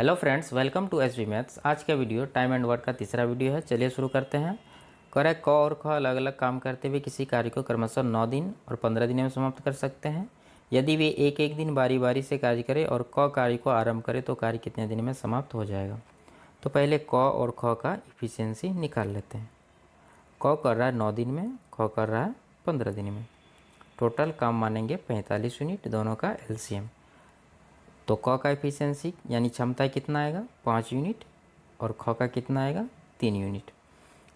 Hello friends, welcome to S V maths. आज का video time and work का तीसरा वीडियो है। चलिए शुरू करते हैं। करें क और ख अलग अलग काम करते हुए किसी कार्य को क्रमशः 9 दिन और 15 दिन में समाप्त कर सकते हैं। यदि वे एक एक दिन बारी बारी से कार्य करें और क कार्य को आरंभ करें तो कार्य कितने दिन में समाप्त हो जाएगा। तो पहले क और ख का इफिशियंसी निकाल लेते हैं। क कर रहा है 9 दिन में, ख कर रहा है 15 दिन में। टोटल काम मानेंगे 45 यूनिट, दोनों का एलसीएम। तो क का एफिशिएंसी यानी क्षमता कितना आएगा 5 यूनिट और ख का कितना आएगा 3 यूनिट।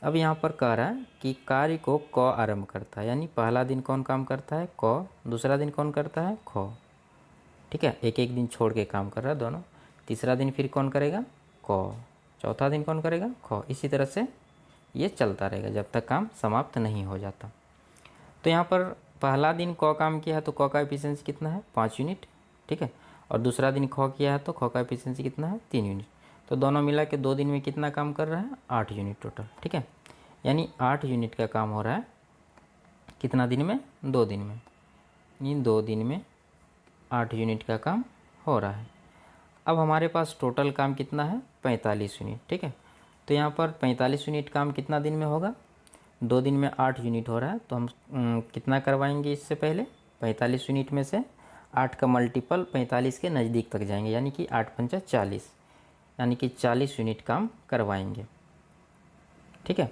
अब यहाँ पर कह रहा है कि कार्य को क आरंभ करता है, यानी पहला दिन कौन काम करता है क, दूसरा दिन कौन करता है ख। ठीक है, एक एक दिन छोड़ के काम कर रहा है दोनों। तीसरा दिन फिर कौन करेगा क, चौथा दिन कौन करेगा ख। इसी तरह से ये चलता रहेगा जब तक काम समाप्त नहीं हो जाता। तो यहाँ पर पहला दिन क काम किया है तो क का एफिशिएंसी कितना है 5 यूनिट। ठीक है, और दूसरा दिन ख किया है तो ख का एफिशिएंसी कितना है 3 यूनिट। तो दोनों मिला के 2 दिन में कितना काम कर रहा है 8 यूनिट टोटल। ठीक है, यानी 8 यूनिट का काम हो रहा है कितना दिन में 2 दिन में। इन 2 दिन में 8 यूनिट का काम हो रहा है। अब हमारे पास टोटल काम कितना है 45 यूनिट। ठीक है, तो यहाँ पर 45 यूनिट काम कितना दिन में होगा 2 दिन में 8 यूनिट हो रहा है। तो हम कितना करवाएंगे इससे पहले 45 यूनिट में से 8 का मल्टीपल 45 के नज़दीक तक जाएंगे, यानी कि 8 पंचा 40, यानी कि 40 यूनिट काम करवाएंगे। ठीक है,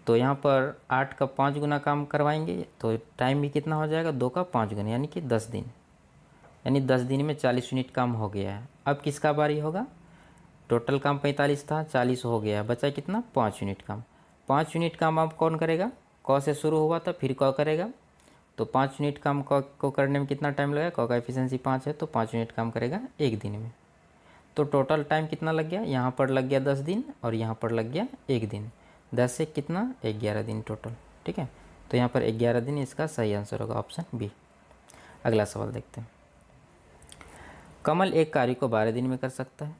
तो यहाँ पर 8 का 5 गुना काम करवाएंगे तो टाइम भी कितना हो जाएगा 2 का 5 गुना, यानी कि 10 दिन। यानी 10 दिन में 40 यूनिट काम हो गया है। अब किसका बारी होगा, टोटल काम 45 था 40 हो गया है, बचा कितना 5 यूनिट काम। 5 यूनिट काम अब कौन करेगा, क से शुरू हुआ था फिर क करेगा। तो 5 यूनिट काम क को करने में कितना टाइम लगेगा, क का एफिशिएंसी 5 है तो 5 यूनिट काम करेगा एक दिन में। तो टोटल टाइम कितना लग गया, यहाँ पर लग गया 10 दिन और यहाँ पर लग गया एक दिन। 10 से कितना 11 दिन टोटल। ठीक है, तो यहाँ पर 11 दिन इसका सही आंसर होगा ऑप्शन बी। अगला सवाल देखते हैं। कमल एक कार्य को 12 दिन में कर सकता है।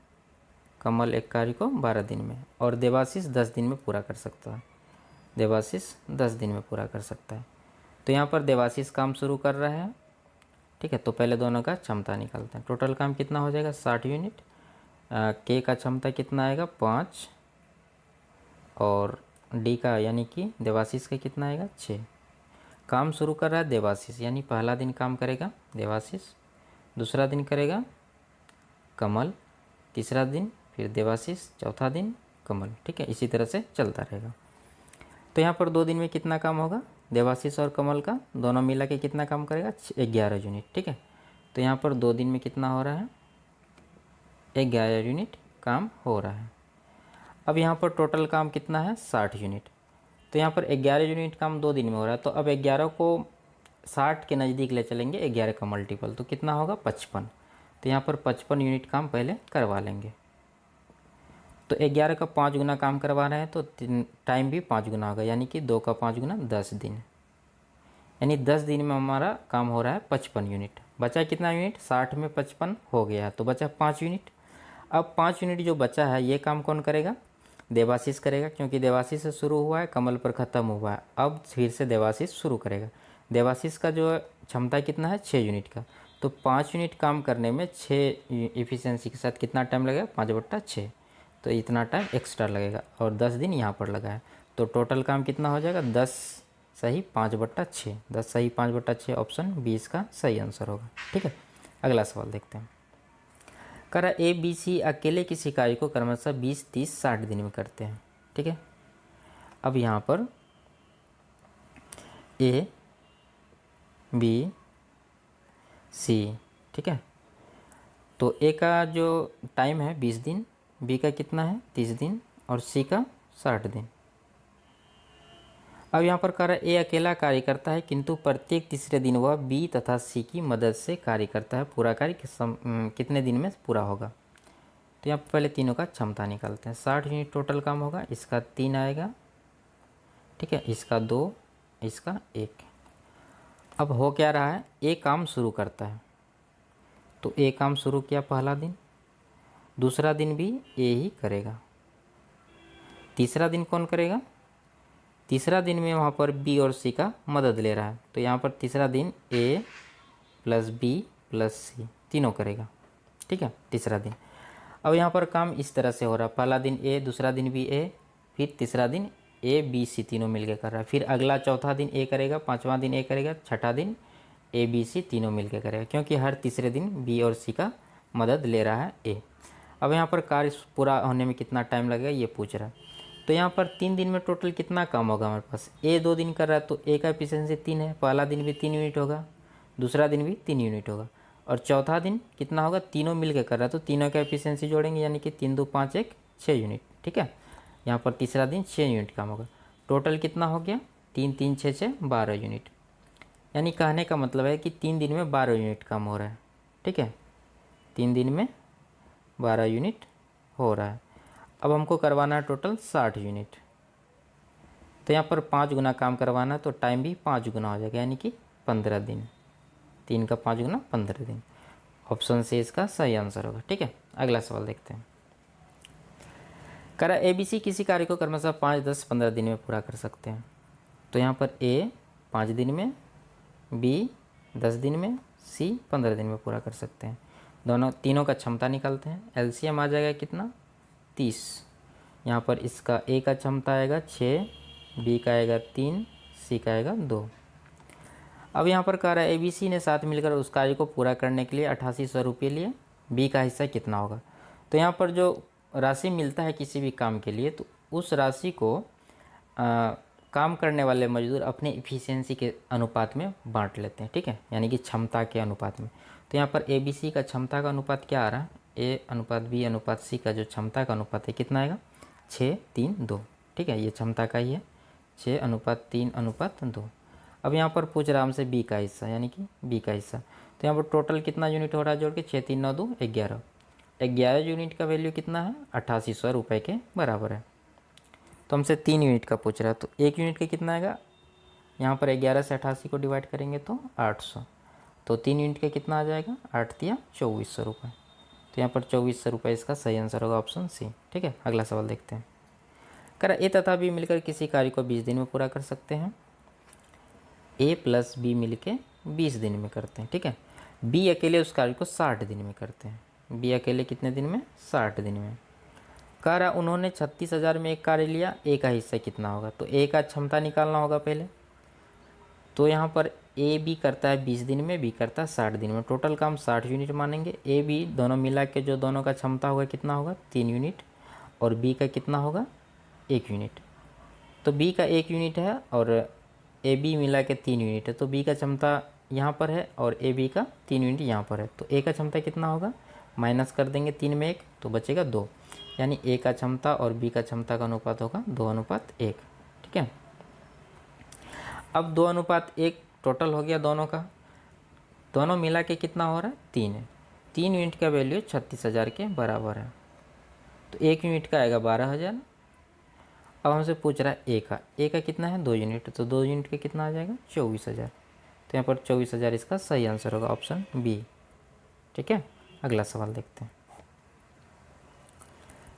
कमल एक कार्य को 12 दिन में और देवाशीष 10 दिन में पूरा कर सकता है। देवाशीष 10 दिन में पूरा कर सकता है। तो यहाँ पर देवाशीष काम शुरू कर रहा है। ठीक है, तो पहले दोनों का क्षमता निकालते हैं। टोटल काम कितना हो जाएगा 60 यूनिट। के का क्षमता कितना आएगा 5 और डी का यानी कि देवाशीष का कितना आएगा 6। काम शुरू कर रहा है देवाशीष, यानी पहला दिन काम करेगा देवाशीष, दूसरा दिन करेगा कमल, तीसरा दिन फिर देवाशीष, चौथा दिन कमल। ठीक है, इसी तरह से चलता रहेगा। तो यहाँ पर 2 दिन में कितना काम होगा, देवाशीष और कमल का दोनों मिला के कितना काम करेगा 11 यूनिट। ठीक है, तो यहाँ पर 2 दिन में कितना हो रहा है 11 यूनिट काम हो रहा है। अब यहाँ पर टोटल काम कितना है 60 यूनिट। तो यहाँ पर 11 यूनिट काम 2 दिन में हो रहा है, तो अब 11 को 60 के नज़दीक ले चलेंगे, 11 का मल्टीपल तो कितना होगा 55। तो यहाँ पर 55 यूनिट काम पहले करवा लेंगे। तो 11 का 5 गुना काम करवा रहे हैं तो टाइम भी 5 गुना होगा, यानी कि 2 का 5 गुना 10 दिन। यानी 10 दिन में हमारा काम हो रहा है 55 यूनिट। बचा कितना यूनिट 60 में 55 हो गया है तो बचा 5 यूनिट। अब 5 यूनिट जो बचा है ये काम कौन करेगा, देवाशीष करेगा, क्योंकि देवाशीष से शुरू हुआ है कमल पर ख़त्म हुआ है। अब फिर से देवाशीष शुरू करेगा। देवाशीष का जो क्षमता कितना है 6 यूनिट का, तो 5 यूनिट काम करने में 6 इफिशियंसी के साथ कितना टाइम लगेगा 5/6, तो इतना टाइम एक्स्ट्रा लगेगा और 10 दिन यहाँ पर लगा है। तो टोटल काम कितना हो जाएगा 10 सही 5/6, 10 सही 5/6, ऑप्शन बी इसका सही आंसर होगा। ठीक है, अगला सवाल देखते हैं। करा ए बी सी अकेले किसी कार्य को क्रमशः 20, 30, 60 दिन में करते हैं। ठीक है, अब यहाँ पर ए बी सी, ठीक है, तो ए का जो टाइम है 20 दिन, बी का कितना है 30 दिन और सी का 60 दिन। अब यहाँ पर कह रहा है ए अकेला कार्य करता है किंतु प्रत्येक तीसरे दिन वह बी तथा सी की मदद से कार्य करता है। पूरा कार्य कितने दिन में पूरा होगा। तो यहाँ पर पहले तीनों का क्षमता निकालते हैं। 60 यूनिट टोटल काम होगा, इसका 3 आएगा। ठीक है, इसका 2, इसका 1। अब हो क्या रहा है, ए काम शुरू करता है तो ए काम शुरू किया पहला दिन, दूसरा दिन भी ए ही करेगा, तीसरा दिन कौन करेगा, तीसरा दिन में वहाँ पर बी और सी का मदद ले रहा है तो यहाँ पर तीसरा दिन ए प्लस बी प्लस सी तीनों करेगा। ठीक है, तीसरा दिन। अब यहाँ पर काम इस तरह से हो रहा है, पहला दिन ए, दूसरा दिन भी ए, फिर तीसरा दिन ए बी सी तीनों मिलके कर रहा है, फिर अगला चौथा दिन ए करेगा, पाँचवा दिन ए करेगा, छठा दिन ए बी सी तीनों मिलके करेगा, क्योंकि हर तीसरे दिन बी और सी का मदद ले रहा है ए। अब यहाँ पर कार्य पूरा होने में कितना टाइम लगेगा ये पूछ रहा है। तो यहाँ पर 3 दिन में टोटल कितना काम होगा हमारे पास, ए 2 दिन कर रहा है तो ए का एफिशिएंसी 3 है, पहला दिन भी 3 यूनिट होगा, दूसरा दिन भी 3 यूनिट होगा, और चौथा दिन कितना होगा, तीनों मिल के कर रहा है तो तीनों का एफिशिएंसी जोड़ेंगे, यानी कि 3 2 5 1 6 यूनिट। ठीक है, यहाँ पर तीसरा दिन 6 यूनिट काम होगा। टोटल कितना हो गया, 3 3 6 6 12 यूनिट। यानी कहने का मतलब है कि 3 दिन में 12 यूनिट काम हो रहा है। ठीक है, 3 दिन में 12 यूनिट हो रहा है। अब हमको करवाना है टोटल 60 यूनिट, तो यहाँ पर 5 गुना काम करवाना है तो टाइम भी 5 गुना हो जाएगा, यानी कि 15 दिन। 3 का 5 गुना 15 दिन। ऑप्शन से इसका सही आंसर होगा। ठीक है, अगला सवाल देखते हैं। करा ए बी सी किसी कार्य को क्रमशः 5 10 15 दिन में पूरा कर सकते हैं। तो यहाँ पर ए 5 दिन में, बी 10 दिन में, सी 15 दिन में पूरा कर सकते हैं। दोनों तीनों का क्षमता निकालते हैं, एलसीएम आ जाएगा कितना, 30। यहाँ पर इसका ए का क्षमता आएगा 6, बी का आएगा 3, सी का आएगा 2। अब यहाँ पर कह रहा है ए बी सी ने साथ मिलकर उस कार्य को पूरा करने के लिए 8800 रुपये लिए, बी का हिस्सा कितना होगा। तो यहाँ पर जो राशि मिलता है किसी भी काम के लिए, तो उस राशि को काम करने वाले मजदूर अपने इफ़िशियंसी के अनुपात में बांट लेते हैं। ठीक है, यानी कि क्षमता के अनुपात में। तो यहाँ पर ए बी सी का क्षमता का अनुपात क्या आ रहा है, ए अनुपात बी अनुपात सी का जो क्षमता का अनुपात है कितना आएगा, 6 3 2। ठीक है, ये क्षमता का ही है, 6 अनुपात 3 अनुपात 2। अब यहाँ पर पूछ रहा है हमसे बी का हिस्सा, यानी कि बी का हिस्सा। तो यहाँ पर टोटल कितना यूनिट हो रहा है जोड़ के, 6 3 9 2 11। 11 यूनिट का वैल्यू कितना है, 8800 रुपये के बराबर है। तो हमसे 3 यूनिट का पूछ रहा है, तो 1 यूनिट का कितना आएगा, यहाँ पर 11 से 88 को डिवाइड करेंगे तो 800। तो 3 यूनिट का कितना आ जाएगा, 8 तिया 2400 रुपये। तो यहाँ पर 2400 रुपये इसका सही आंसर होगा, ऑप्शन सी। ठीक है, अगला सवाल देखते हैं। करा ए तथा बी मिलकर किसी कार्य को 20 दिन में पूरा कर सकते हैं। ए प्लस बी मिल के 20 दिन में करते हैं। ठीक है, बी अकेले उस कार्य को 60 दिन में करते हैं। बी अकेले कितने दिन में, 60 दिन में। कह रहा उन्होंने 36,000 में एक कार्य लिया, ए का हिस्सा कितना होगा। तो ए का क्षमता निकालना होगा पहले। तो यहाँ पर ए बी करता है 20 दिन में, बी करता है 60 दिन में। टोटल काम 60 यूनिट मानेंगे। ए बी दोनों मिला के जो दोनों का क्षमता होगा कितना होगा, 3 यूनिट, और बी का कितना होगा, 1 यूनिट। तो बी का 1 यूनिट है और ए बी मिला के 3 यूनिट है, तो बी का क्षमता यहाँ पर है और ए बी का 3 यूनिट यहाँ पर है। तो ए का क्षमता कितना होगा, माइनस कर देंगे 3 में 1 तो बचेगा 2, यानी ए का क्षमता और बी का क्षमता का अनुपात होगा 2:1। ठीक है, अब 2:1 टोटल हो गया दोनों का, दोनों मिला के कितना हो रहा है, 3 है। 3 यूनिट का वैल्यू 36,000 के बराबर है, तो 1 यूनिट का आएगा 12,000। अब हमसे पूछ रहा है ए का कितना है, 2 यूनिट, तो 2 यूनिट का कितना आ जाएगा, 24,000। तो यहाँ पर 24,000 इसका सही आंसर होगा, ऑप्शन बी। ठीक है, अगला सवाल देखते हैं।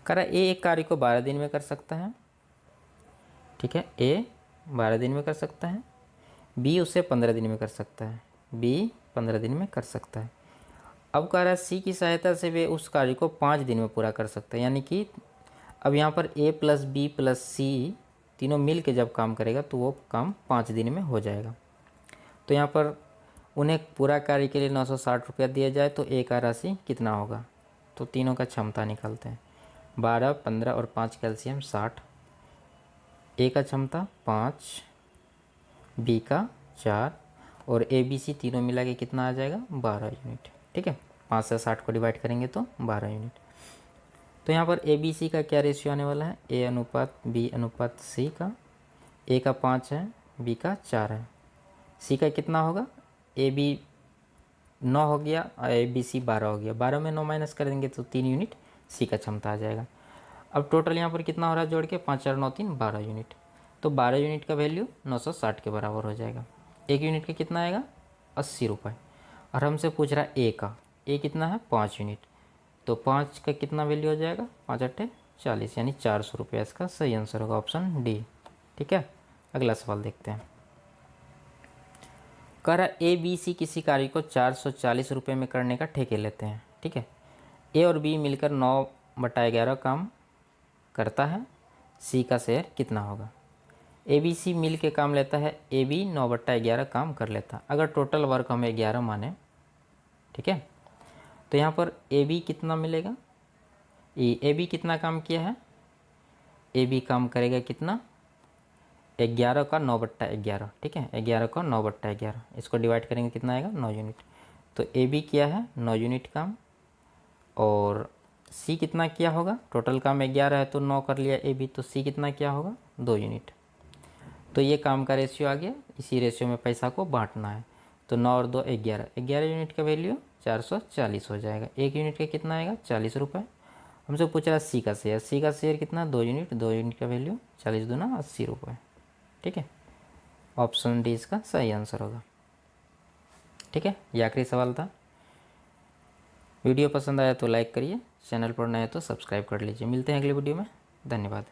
करा ए एक कार्य को 12 दिन में कर सकता है। ठीक है, ए 12 दिन में कर सकता है, बी उसे 15 दिन में कर सकता है, बी 15 दिन में कर सकता है। अब कह रहा है सी की सहायता से वे उस कार्य को 5 दिन में पूरा कर सकते हैं, यानी कि अब यहाँ पर ए प्लस बी प्लस सी तीनों मिल के जब काम करेगा तो वो काम 5 दिन में हो जाएगा। तो यहाँ पर उन्हें पूरा कार्य के लिए 960 रुपया दिया जाए तो ए का राशि कितना होगा। तो तीनों का क्षमता निकालते हैं, 12 15 और 5 कैल्शियम 60। ए का क्षमता 5, बी का 4 और ए बी सी तीनों मिला के कितना आ जाएगा, 12 यूनिट। ठीक है, 5 से 60 को डिवाइड करेंगे तो 12 यूनिट। तो यहाँ पर ए बी सी का क्या रेशियो आने वाला है, ए अनुपात बी अनुपात सी का। ए का 5 है, बी का 4 है, सी का कितना होगा, ए बी 9 हो गया और ए बी सी 12 हो गया, 12 में 9 माइनस कर देंगे तो 3 यूनिट सी का क्षमता आ जाएगा। अब टोटल यहाँ पर कितना हो रहा है जोड़ के, 5 4 9 3 12 यूनिट। तो 12 यूनिट का वैल्यू 960 के बराबर हो जाएगा। 1 यूनिट का कितना आएगा, 80 रुपये। और हमसे पूछ रहा है ए का, ए कितना है, 5 यूनिट, तो 5 का कितना वैल्यू हो जाएगा, 5 8 40, यानी 400 रुपये इसका सही आंसर होगा, ऑप्शन डी। ठीक है, अगला सवाल देखते हैं। कह रहा ए बी सी किसी कार्य को 440 रुपये में करने का ठेके लेते हैं। ठीक है, ए और बी मिलकर 9/11 काम करता है, सी का शेयर कितना होगा। ए बी सी मिल के काम लेता है, ए बी 9/11 काम कर लेता है। अगर टोटल वर्क हमें 11 माने, ठीक है, तो यहाँ पर ए बी कितना मिलेगा, ए बी कितना काम किया है, ए बी काम करेगा कितना, 11 का 9/11, ठीक है, 11 का 9/11, इसको डिवाइड करेंगे कितना आएगा, 9 यूनिट। तो ए बी किया है 9 यूनिट काम, और सी कितना किया होगा, टोटल काम 11 है तो 9 कर लिया ए बी, तो सी कितना किया होगा, 2 यूनिट। तो ये काम का रेशियो आ गया, इसी रेशियो में पैसा को बांटना है। तो 9 और 2 11, 11 यूनिट का वैल्यू 440 हो जाएगा। एक यूनिट का कितना आएगा, 40 रुपये। हमसे पूछ रहा है सी का शेयर, सी का शेयर कितना, 2 यूनिट, 2 यूनिट का वैल्यू 40 दूना 80 रुपये, ठीक है। ऑप्शन डी इसका सही आंसर होगा, ठीक है। ये आखिरी सवाल था। वीडियो पसंद आया तो लाइक करिए, चैनल पर नए तो सब्सक्राइब कर लीजिए। मिलते हैं अगले वीडियो में, धन्यवाद।